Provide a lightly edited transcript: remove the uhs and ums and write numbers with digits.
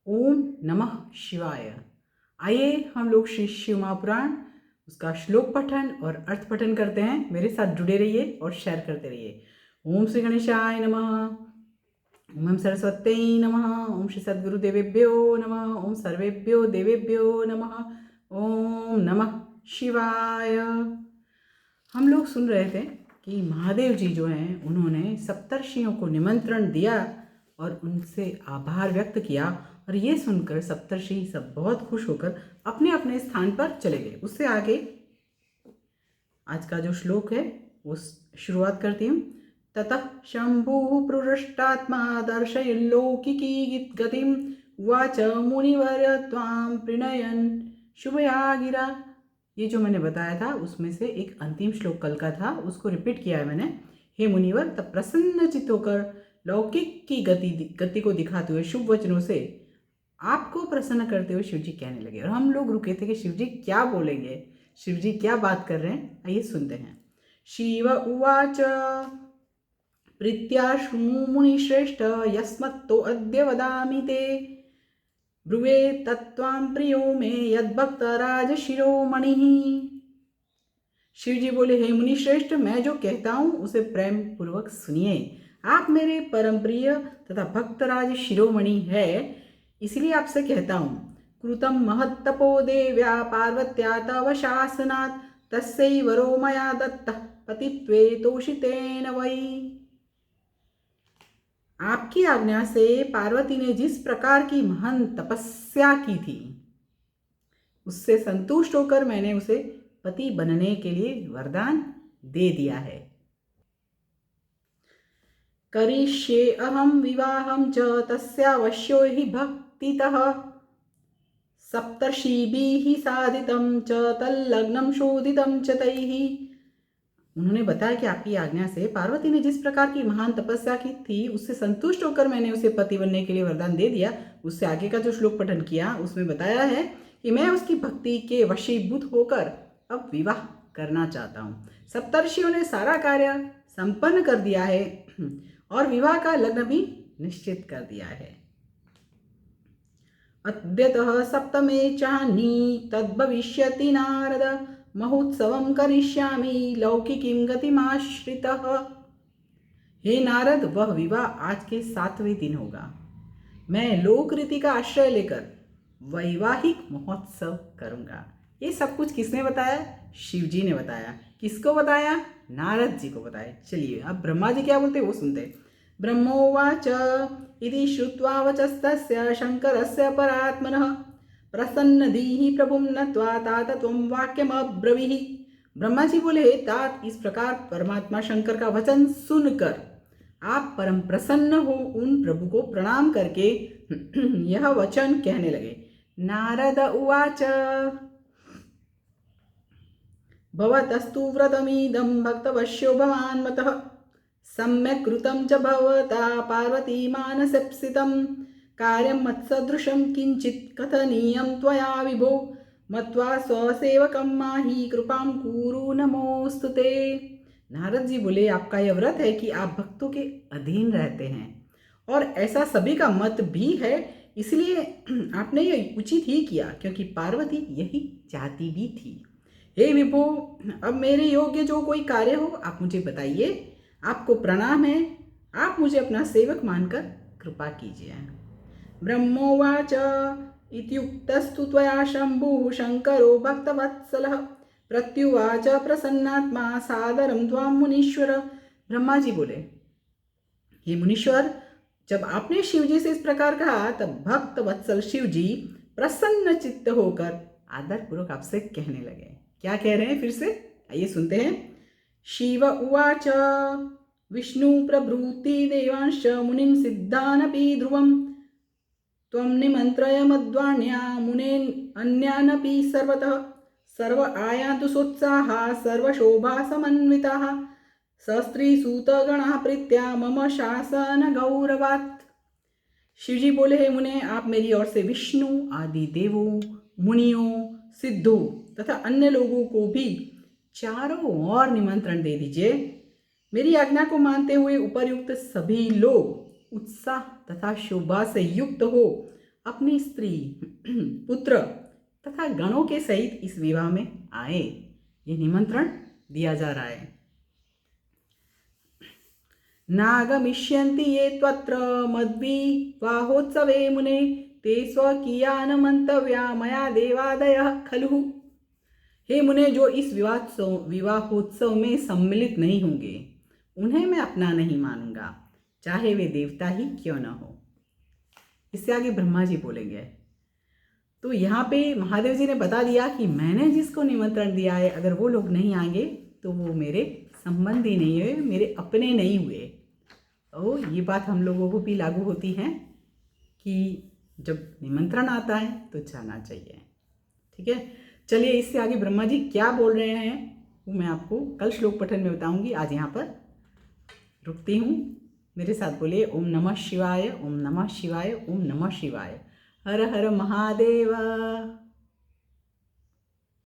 ओम नमः शिवाय। आइए हम लोग श्री शिव महापुराण उसका श्लोक पठन और अर्थ पठन करते हैं। मेरे साथ जुड़े रहिए और शेयर करते रहिए। ओम श्री गणेशाय नमः, ओम सरस्वत्यै नमः, ओम श्री सद्गुरुदेवेभ्यो नमः, ओम सर्वेभ्यो देवेभ्यो नमः, ओम नमः शिवाय। हम लोग सुन रहे थे कि महादेव जी जो हैं उन्होंने सप्तर्षियों को निमंत्रण दिया और उनसे आभार व्यक्त किया, और ये सुनकर सप्तर्षि सब बहुत खुश होकर अपने अपने स्थान पर चले गए। उससे आगे आज का जो श्लोक है वो शुरुआत करती हूँ। ततः शंभु प्रुष्टात्मा दर्शयल्लौकिकी गतिम उवाच मुनिवर्य त्वां प्रणयन शुभया गिरा। ये जो मैंने बताया था उसमें से एक अंतिम श्लोक कल का था, उसको रिपीट किया है मैंने। हे मुनिवर, तब प्रसन्नचित्त होकर लौकिक की गति को दिखाते हुए शुभ वचनों से आपको प्रसन्न करते हुए शिवजी कहने लगे। और हम लोग रुके थे कि शिवजी क्या बोलेंगे, शिवजी क्या बात कर रहे हैं। आइए सुनते हैं। शिव उवाच प्रीत्याशु मुनिश्रेष्ठ यस्मत्तो अद्य वदामि ते ब्रुवे तत्त्वां प्रियो मे यद्भक्तराज शिरोमणिः। शिवजी बोले, हे मुनिश्रेष्ठ, मैं जो कहता हूँ उसे प्रेम पूर्वक सुनिए। आप मेरे परम प्रिय तथा भक्तराज शिरोमणि है, इसलिए आपसे कहता हूँ। कृतं महत्तपो देव्या पार्वत्या तव शासनात् तस्यै वरो मया दत्तः पतित्वे तोषितेन वै। आपकी आज्ञा से पार्वती ने जिस प्रकार की महान तपस्या की थी उससे संतुष्ट होकर मैंने उसे पति बनने के लिए वरदान दे दिया है। करिष्ये अहम विवाहं च तस्यावश्यो हि भक्तितः सप्तर्षिभिः साधितं च तल्लग्नं शोधितं च तैः। उन्होंने बताया कि आपकी आज्ञा से पार्वती ने जिस प्रकार की महान तपस्या की थी उससे संतुष्ट होकर मैंने उसे पति बनने के लिए वरदान दे दिया। उससे आगे का जो श्लोक पठन किया उसमें बताया है कि मैं उसकी भक्ति के वशीभूत होकर अब विवाह करना चाहता हूँ। सप्तर्षियों ने सारा कार्य संपन्न कर दिया है और विवाह का लग्न भी निश्चित कर दिया है। अद्यतः सप्तमे चाह्नी तद्भविष्यति नारद महोत्सवं करिष्यामि लौकिकीं गतिमाश्रितः। हे नारद, वह विवाह आज के 7वें दिन होगा। मैं लोक रीति का आश्रय लेकर वैवाहिक महोत्सव करूंगा। ये सब कुछ किसने बताया? शिव जी ने बताया। किसको बताया? नारद जी को बताया। चलिए अब ब्रह्मा जी क्या बोलते वो सुनते। ब्रह्मोवाच इति श्रुत्वा वचस्तस्य शंकरस्य परात्मनः प्रसन्नदीहि प्रभुं नत्वा तात त्वं वाक्यमब्रवीहि। ब्रह्मा जी बोले, तात, इस प्रकार परमात्मा शंकर का वचन सुनकर आप परम प्रसन्न हो उन प्रभु को प्रणाम करके यह वचन कहने लगे। नारद उवाच भवतस्तु व्रतमिदं भक्तवश्यो भवान्मतः सम्यक् कृतं च भवता पार्वती मानसेप्सितं कार्यं मत्सदृशं किंचित् कथनीयं त्वया विभो मत्वा स्वसेवकं माहि कृपां कुरु नमोस्तुते। नारद जी बोले, आपका यह व्रत है कि आप भक्तों के अधीन रहते हैं और ऐसा सभी का मत भी है, इसलिए आपने ये उचित ही किया क्योंकि पार्वती यही चाहती भी थी। हे विभो, अब मेरे योग्य जो कोई कार्य हो आप मुझे बताइए। आपको प्रणाम है, आप मुझे अपना सेवक मानकर कृपा कीजिए। ब्रह्मोवाच इत्युक्तस्तु त्वया शंभुः शंकरो भक्तवत्सलः प्रत्युवाच प्रसन्नात्मा सादरं त्वां मुनीश्वर। ब्रह्मा जी बोले, हे मुनीश्वर, जब आपने शिव जी से इस प्रकार कहा तब भक्त वत्सल शिव जी प्रसन्न चित्त होकर आदर पूर्वक आपसे कहने लगे। क्या कह रहे हैं फिर से? आइए सुनते हैं। शिव उवाच विष्णु प्रभृति देवांश्च मुनिं सिद्धानपि ध्रुवं त्वं निमन्त्रय मद्वाण्या मुनेन् अन्यानपि सर्वतः सर्व आयान्तु सोत्साहा सर्वशोभा समन्विताः सस्त्रीसूतगणाः प्रीत्या मम शासन गौरवात्। शिवजी बोले, हे मुने, आप मेरी ओर से विष्णु आदि देवों, मुनियों, सिद्धों तथा अन्य लोगों को भी चारों ओर निमंत्रण दे दीजिए। मेरी आज्ञा को मानते हुए उपर्युक्त सभी लोग उत्साह तथा शोभा से युक्त हो अपनी स्त्री, पुत्र तथा गणों के सहित इस विवाह में आए। ये निमंत्रण दिया जा रहा है। नागमिष्यन्ति ये त्वत्र मद्विवाहोत्सवे मुने ते स्वकीयान मंतव्या मया देवादयः खलु। हे मुने, जो इस विवाहोत्सव में सम्मिलित नहीं होंगे उन्हें मैं अपना नहीं मानूंगा, चाहे वे देवता ही क्यों न हो। इससे आगे ब्रह्मा जी बोलेंगे। तो यहाँ पे महादेव जी ने बता दिया कि मैंने जिसको निमंत्रण दिया है, अगर वो लोग नहीं आएंगे तो वो मेरे संबंधी नहीं हुए, मेरे अपने नहीं हुए। तो ये बात हम लोगों को भी लागू होती है कि जब निमंत्रण आता है तो जाना चाहिए। ठीक है, चलिए इससे आगे ब्रह्मा जी क्या बोल रहे हैं वो मैं आपको कल श्लोक पठन में बताऊंगी। आज यहाँ पर रुकती हूँ। मेरे साथ बोलिए ओम नमः शिवाय, ओम नमः शिवाय, ओम नमः शिवाय। हर हर महादेव।